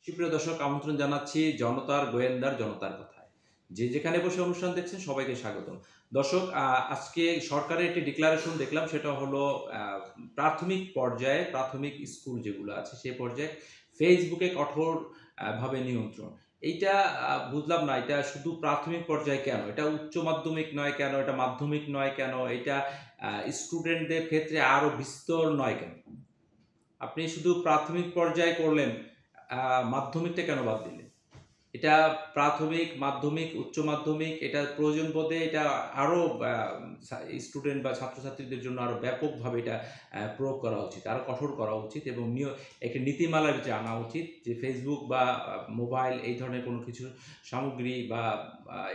সুপ্রিয় দর্শক, আমন্ত্রণ জানাচ্ছি জনতার গোয়েন্দার জনতার কথায়। যে যেখানে বসে অনুষ্ঠান দেখছেন সবাইকে স্বাগতম। দর্শক, আজকে সরকারের একটি ডিক্লারেশন দেখলাম, সেটা হলো প্রাথমিক পর্যায়ে প্রাথমিক স্কুল যেগুলো আছে সে পর্যায়ে ফেসবুকে কঠোর ভাবে নিয়ন্ত্রণ। এইটা বুঝলাম না, এটা শুধু প্রাথমিক পর্যায়ে কেন? এটা উচ্চ মাধ্যমিক নয় কেন? এটা মাধ্যমিক নয় কেন? এটা স্টুডেন্টদের ক্ষেত্রে আরো বিস্তর নয় কেন? আপনি শুধু প্রাথমিক পর্যায়ে করলেন, মাধ্যমিকটা কেন বাদ দিলেন? এটা প্রাথমিক, মাধ্যমিক, উচ্চ মাধ্যমিক, এটা প্রয়োজন বোধে এটা আরো স্টুডেন্ট বা ছাত্রছাত্রীদের জন্য আরো ব্যাপকভাবে এটা প্রয়োগ করা উচিত, আরো কঠোর করা উচিত এবং একটি নীতিমালার ভিতরে আনা উচিত যে ফেসবুক বা মোবাইল এই ধরনের কোনো কিছু সামগ্রী বা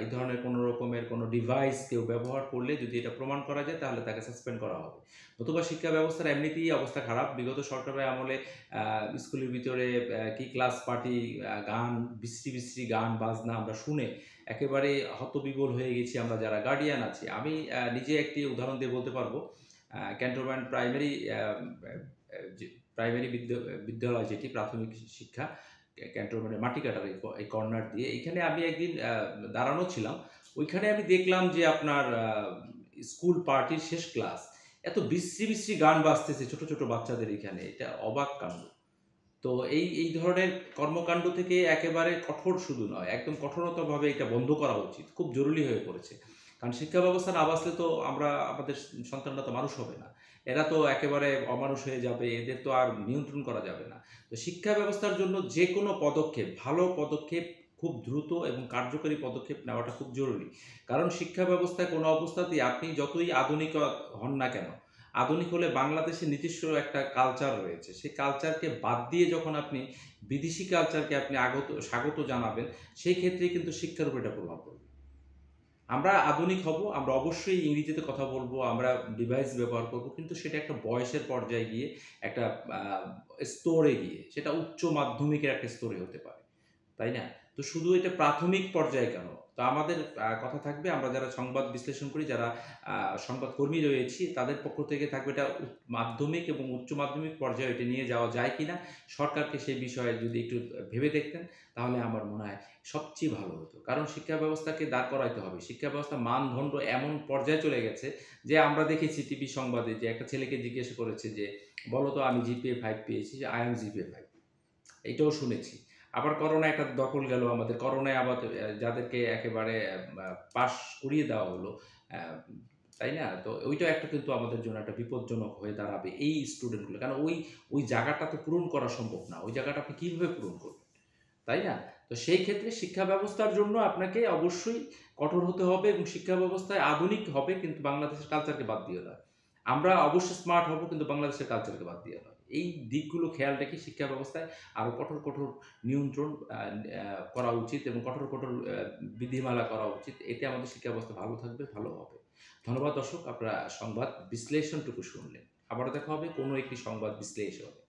এই ধরনের কোনো রকমের কোনো ডিভাইস কেউ ব্যবহার করলে যদি এটা প্রমাণ করা যায় তাহলে তাকে সাসপেন্ড করা হবে। নতুবা শিক্ষা ব্যবস্থার এমনিতেই অবস্থা খারাপ। বিগত সরকারের আমলে স্কুলের ভিতরে কি ক্লাস পার্টি, গান, বিশ্রী বিশ্রী গান বাজনা আমরা শুনে একেবারে হতবিহ্বল হয়ে গেছি আমরা যারা গার্ডিয়ান আছি। আমি নিজে একটি উদাহরণ দিয়ে বলতে পারবো। ক্যান্টনমেন্ট প্রাইমারি যে প্রাইমারি বিদ্যালয় যেটি প্রাথমিক শিক্ষা, ক্যান্টনমেন্টের মাটিকাটার এই কর্নার দিয়ে এইখানে আমি একদিন দাঁড়ানো ছিলাম। ওইখানে আমি দেখলাম যে আপনার স্কুল পার্টির শেষ ক্লাস, এত বিশ্রী বিশ্রী গান বাজতেছে ছোট ছোট বাচ্চাদের এখানে, এটা অবাক কাণ্ড। তো এই ধরনের কর্মকাণ্ড থেকে একেবারে কঠোর শুধু নয়, একদম কঠোরতাভাবে এটা বন্ধ করা উচিত। খুব জরুরি হয়ে পড়েছে। কারণ শিক্ষা ব্যবস্থা না বাঁচলে তো আমাদের সন্তানরা তো মানুষ হবে না। এরা তো একেবারে অমানুষ হয়ে যাবে, এদের তো আর নিয়ন্ত্রণ করা যাবে না। তো শিক্ষা ব্যবস্থার জন্য যেকোনো পদক্ষেপ, ভালো পদক্ষেপ, খুব দ্রুত এবং কার্যকরী পদক্ষেপ নেওয়াটা খুব জরুরি। কারণ শিক্ষা ব্যবস্থায় কোনো অবস্থাতেই আপনি যতই আধুনিক হন না কেন, আধুনিক হলে বাংলাদেশের নিজস্ব একটা কালচার রয়েছে। সেই কালচারকে বাদ দিয়ে যখন আপনি বিদেশি কালচারকে আপনি স্বাগত জানাবেন, সেই ক্ষেত্রেই কিন্তু শিক্ষার উপর এটা প্রভাব পড়বে। আমরা আধুনিক হব, আমরা অবশ্যই ইংরেজিতে কথা বলবো, আমরা ডিভাইস ব্যবহার করব। কিন্তু সেটা একটা বয়সের পর্যায়ে গিয়ে, একটা আ স্তরে গিয়ে, সেটা উচ্চ মাধ্যমিকের একটা স্তরে হতে পারে। তাই না? তো শুধু এটা প্রাথমিক পর্যায়ে কেন? তো আমাদের কথা থাকবে, আমরা যারা সংবাদ বিশ্লেষণ করি, যারা আ সংবাদকর্মী রয়েছি, তাদের পক্ষ থেকে থাকবে এটা মাধ্যমিক এবং উচ্চ মাধ্যমিক পর্যায়ে এটা নিয়ে যাওয়া যায় কিনা? সরকারকে সেই বিষয়ে যদি একটু ভেবে দেখতেন, তাহলে আমার মনে হয় সবচেয়ে ভালো হতো। কারণ শিক্ষা ব্যবস্থাকে দাঁড় করাইতে হবে। শিক্ষা ব্যবস্থার মানদণ্ড এমন পর্যায়ে চলে গেছে যে আমরা দেখেছি টিভি সংবাদে যে একটা ছেলেকে জিজ্ঞেস করেছে যে, "বলো তো আমি জিপিএ 5 পেয়েছি।" যে, "I am জিপিএ 5।" এইটাও শুনেছি। আবার করোনায় একটা দখল গেল আমাদের। করোনায় আবার যাদেরকে একেবারে আ পাস করিয়ে দেওয়া হলো। অ্যা তাই না? তো ওইটাও একটা কিন্তু আমাদের জন্য একটা বিপজ্জনক হয়ে দাঁড়াবে এই স্টুডেন্টগুলো। কারণ ওই জায়গাটা তো পূরণ করা সম্ভব না। ওই জায়গাটা আপনি কিভাবে পূরণ করবেন? তাই না? তো সেই ক্ষেত্রে শিক্ষা ব্যবস্থার জন্য আপনাকে অবশ্যই কঠোর হতে হবে এবং শিক্ষা ব্যবস্থায় আধুনিক হবে, কিন্তু বাংলাদেশের কালচারকে বাদ দিয়ে নয়। আমরা অবশ্যই স্মার্ট হব, কিন্তু বাংলাদেশের কালচারকে বাদ দিয়ে নয়। এই দিকগুলো খেয়াল রেখে শিক্ষা ব্যবস্থায় আরো কঠোর কঠোর নিয়ন্ত্রণ আ আ করা উচিত এবং কঠোর কঠোর বিধিমালা করা উচিত। এতে আমাদের শিক্ষা ব্যবস্থা ভালো থাকবে, ভালো হবে। ধন্যবাদ দর্শক, আপনারা সংবাদ বিশ্লেষণটুকু শুনলেন। আবারও দেখা হবে কোনো একটি সংবাদ বিশ্লেষণে।